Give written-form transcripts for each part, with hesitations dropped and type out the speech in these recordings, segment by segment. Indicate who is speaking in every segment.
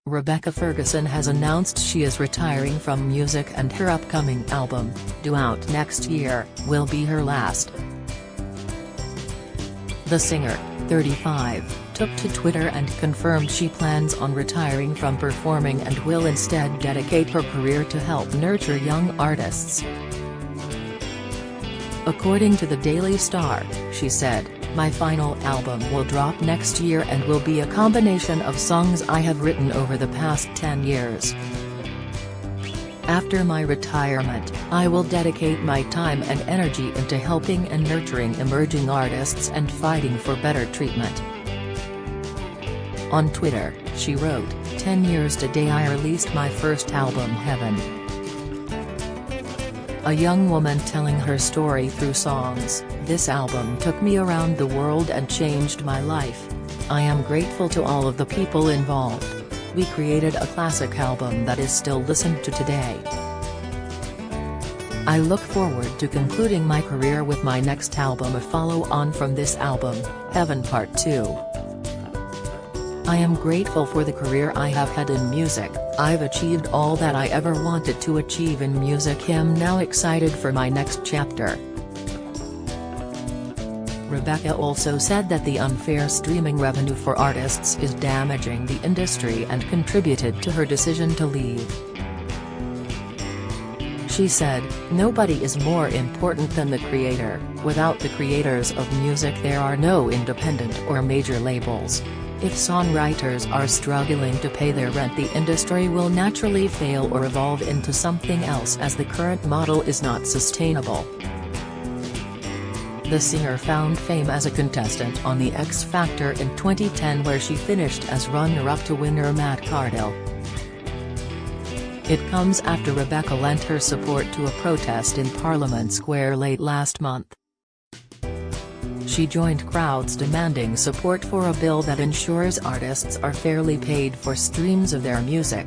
Speaker 1: Rebecca Ferguson has announced she is retiring from music and her upcoming album, due out next year, will be her last. The singer, 35, took to Twitter and confirmed she plans on retiring from performing and will instead dedicate her career to help nurture young artists. According to the Daily Star, she said, "My final album will drop next year and will be a combination of songs I have written over the past 10 years. After my retirement, I will dedicate my time and energy into helping and nurturing emerging artists and fighting for better treatment." On Twitter, she wrote, "10 years today I released my first album Heaven. A young woman telling her story through songs, this album took me around the world and changed my life. I am grateful to all of the people involved. We created a classic album that is still listened to today. I look forward to concluding my career with my next album, a follow-on from this album, Heaven Part 2. I am grateful for the career I have had in music. I've achieved all that I ever wanted to achieve in music. I'm now excited for my next chapter." Rebecca also said that the unfair streaming revenue for artists is damaging the industry and contributed to her decision to leave. She said, "Nobody is more important than the creator. Without the creators of music there are no independent or major labels. If songwriters are struggling to pay their rent, the industry will naturally fail or evolve into something else, as the current model is not sustainable." The singer found fame as a contestant on The X Factor in 2010, where she finished as runner-up to winner Matt Cardle. It comes after Rebecca lent her support to a protest in Parliament Square late last month. She joined crowds demanding support for a bill that ensures artists are fairly paid for streams of their music.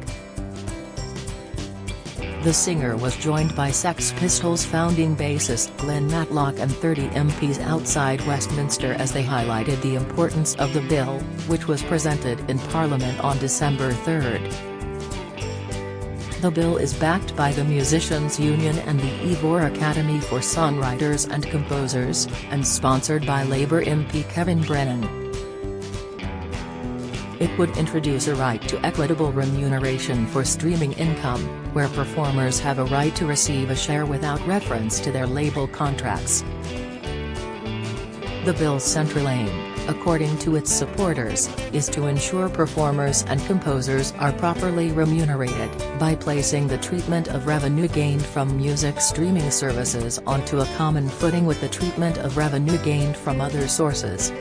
Speaker 1: The singer was joined by Sex Pistols founding bassist Glenn Matlock and 30 MPs outside Westminster as they highlighted the importance of the bill, which was presented in Parliament on December 3. The bill is backed by the Musicians' Union and the Ivor Academy for Songwriters and Composers, and sponsored by Labour MP Kevin Brennan. It would introduce a right to equitable remuneration for streaming income, where performers have a right to receive a share without reference to their label contracts. The bill's central aim, according to its supporters, is to ensure performers and composers are properly remunerated, by placing the treatment of revenue gained from music streaming services onto a common footing with the treatment of revenue gained from other sources.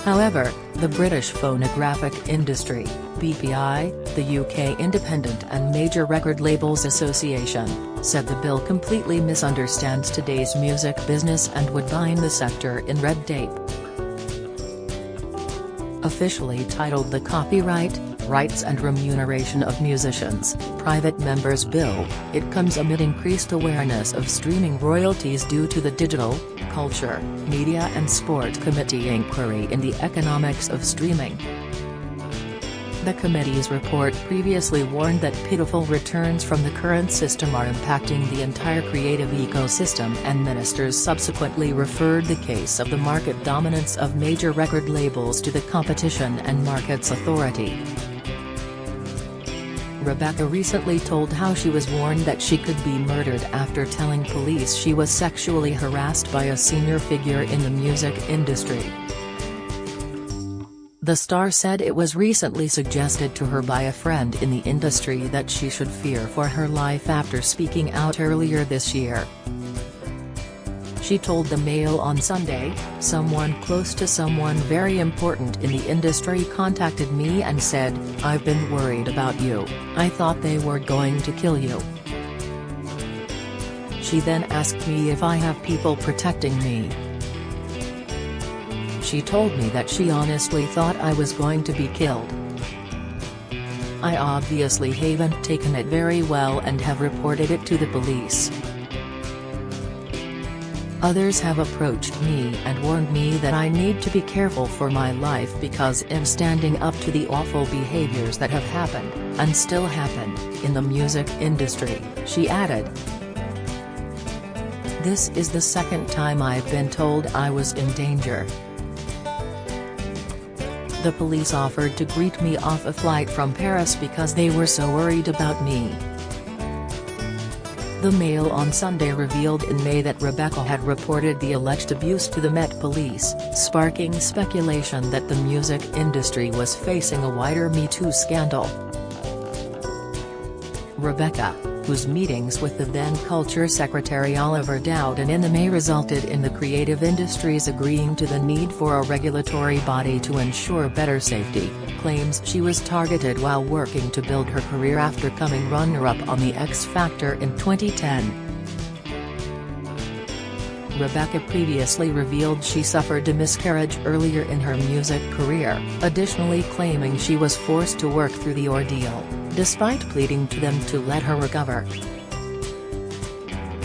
Speaker 1: However, the British Phonographic Industry, BPI, the UK Independent and Major Record Labels Association, said the bill completely misunderstands today's music business and would bind the sector in red tape. Officially titled the Copyright, Rights and Remuneration of Musicians, Private Members Bill, it comes amid increased awareness of streaming royalties due to the Digital, Culture, Media and Sport Committee inquiry in the economics of streaming. The committee's report previously warned that pitiful returns from the current system are impacting the entire creative ecosystem, and ministers subsequently referred the case of the market dominance of major record labels to the Competition and Markets Authority. Rebecca recently told how she was warned that she could be murdered after telling police she was sexually harassed by a senior figure in the music industry. The star said it was recently suggested to her by a friend in the industry that she should fear for her life after speaking out earlier this year. She told the Mail on Sunday, "Someone close to someone very important in the industry contacted me and said, 'I've been worried about you, I thought they were going to kill you.' She then asked me if I have people protecting me. She told me that she honestly thought I was going to be killed. I obviously haven't taken it very well and have reported it to the police." Others have approached me and warned me that I need to be careful for my life because I'm standing up to the awful behaviors that have happened, and still happen, in the music industry," she added. "This is the second time I've been told I was in danger. The police offered to greet me off a flight from Paris because they were so worried about me." The Mail on Sunday revealed in May that Rebecca had reported the alleged abuse to the Met Police, sparking speculation that the music industry was facing a wider Me Too scandal. Rebecca, whose meetings with the then Culture Secretary Oliver Dowden in the May resulted in the creative industries agreeing to the need for a regulatory body to ensure better safety, claims she was targeted while working to build her career after coming runner-up on the X Factor in 2010. Rebecca previously revealed she suffered a miscarriage earlier in her music career, additionally claiming she was forced to work through the ordeal, despite pleading to them to let her recover.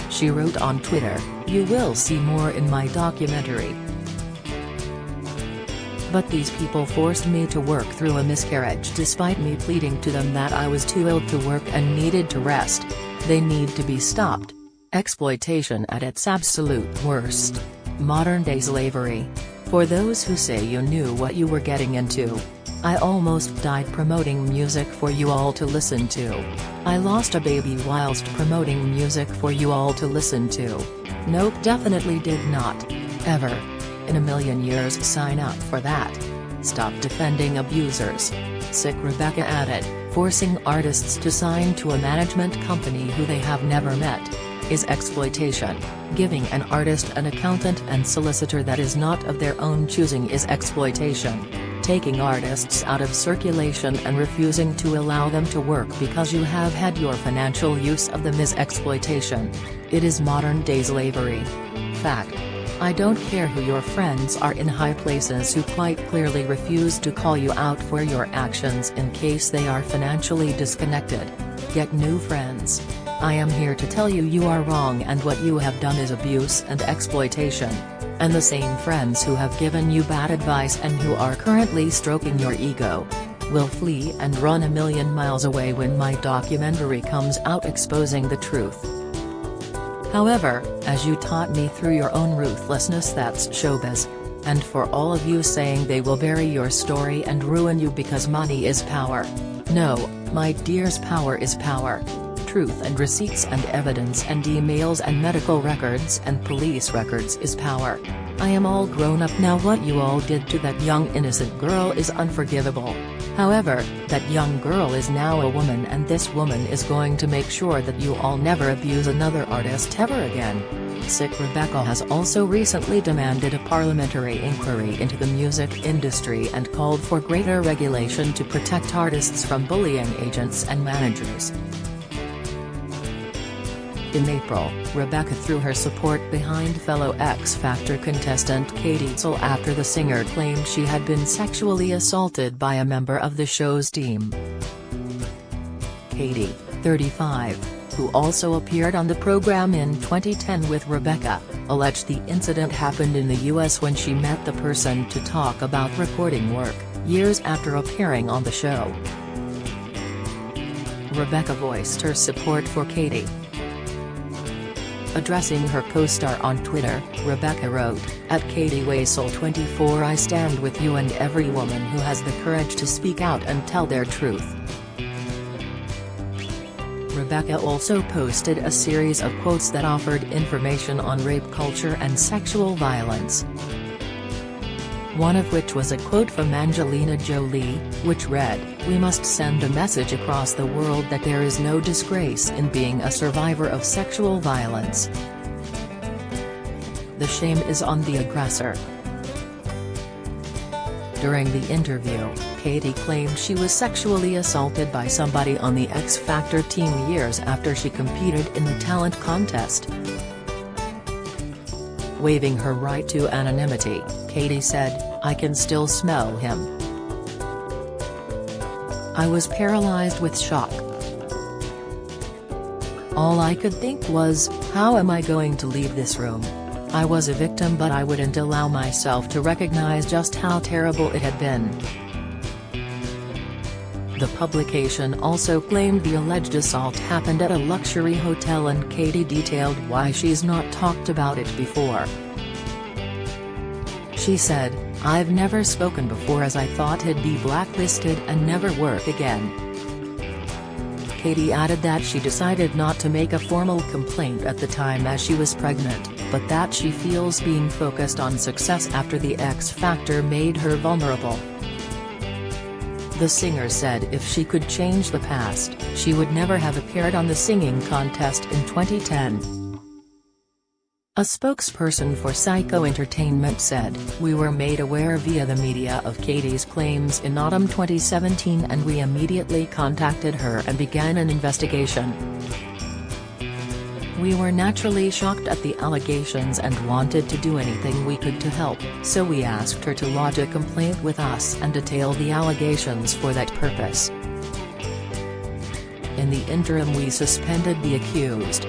Speaker 1: She wrote on Twitter, "You will see more in my documentary. But these people forced me to work through a miscarriage despite me pleading to them that I was too ill to work and needed to rest. They need to be stopped. Exploitation at its absolute worst. Modern-day slavery. For those who say you knew what you were getting into. I almost died promoting music for you all to listen to. I lost a baby whilst promoting music for you all to listen to. Nope, definitely did not. Ever. In a million years sign up for that. Stop defending abusers." Sick Rebecca added, "Forcing artists to sign to a management company who they have never met is exploitation. Giving an artist an accountant and solicitor that is not of their own choosing is exploitation. Taking artists out of circulation and refusing to allow them to work because you have had your financial use of them is exploitation. It is modern-day slavery. Fact. I don't care who your friends are in high places who quite clearly refuse to call you out for your actions in case they are financially disconnected. Get new friends. I am here to tell you you are wrong and what you have done is abuse and exploitation. And the same friends who have given you bad advice and who are currently stroking your ego will flee and run a million miles away when my documentary comes out exposing the truth. However, as you taught me through your own ruthlessness, that's showbiz. And for all of you saying they will bury your story and ruin you because money is power. No, my dears, power is power. Truth and receipts and evidence and emails and medical records and police records is power. I am all grown up now. What you all did to that young innocent girl is unforgivable. However, that young girl is now a woman and this woman is going to make sure that you all never abuse another artist ever again." Sick Rebecca has also recently demanded a parliamentary inquiry into the music industry and called for greater regulation to protect artists from bullying agents and managers. In April, Rebecca threw her support behind fellow X Factor contestant Katie Searle after the singer claimed she had been sexually assaulted by a member of the show's team. Katie, 35, who also appeared on the program in 2010 with Rebecca, alleged the incident happened in the US when she met the person to talk about recording work, years after appearing on the show. Rebecca voiced her support for Katie. Addressing her co-star on Twitter, Rebecca wrote, @KatieWaisel24 I stand with you and every woman who has the courage to speak out and tell their truth. Rebecca also posted a series of quotes that offered information on rape culture and sexual violence. One of which was a quote from Angelina Jolie, which read, "We must send a message across the world that there is no disgrace in being a survivor of sexual violence. The shame is on the aggressor." During the interview, Katie claimed she was sexually assaulted by somebody on the X Factor team years after she competed in the talent contest. Waiving her right to anonymity, Katie said, "I can still smell him. I was paralyzed with shock. All I could think was, how am I going to leave this room? I was a victim, but I wouldn't allow myself to recognize just how terrible it had been. The publication also claimed the alleged assault happened at a luxury hotel, and Katie detailed why she's not talked about it before. She said, "I've never spoken before as I thought he'd be blacklisted and never work again." Katie added that she decided not to make a formal complaint at the time as she was pregnant, but that she feels being focused on success after the X Factor made her vulnerable. The singer said if she could change the past, she would never have appeared on the singing contest in 2010. A spokesperson for Psycho Entertainment said, "We were made aware via the media of Katie's claims in autumn 2017 and we immediately contacted her and began an investigation. We were naturally shocked at the allegations and wanted to do anything we could to help, so we asked her to lodge a complaint with us and detail the allegations for that purpose. In the interim we suspended the accused."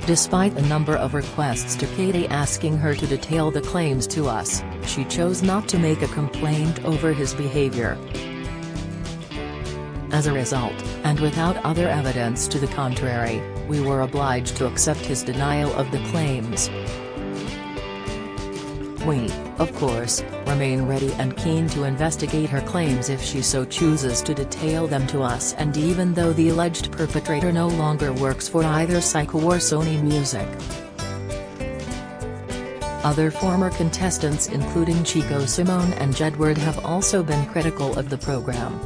Speaker 1: Despite a number of requests to Katie asking her to detail the claims to us, she chose not to make a complaint over his behavior. As a result, and without other evidence to the contrary, we were obliged to accept his denial of the claims. We, of course, remain ready and keen to investigate her claims if she so chooses to detail them to us, and even though the alleged perpetrator no longer works for either Psycho or Sony Music. Other former contestants including Chico Simone and Jedward have also been critical of the program.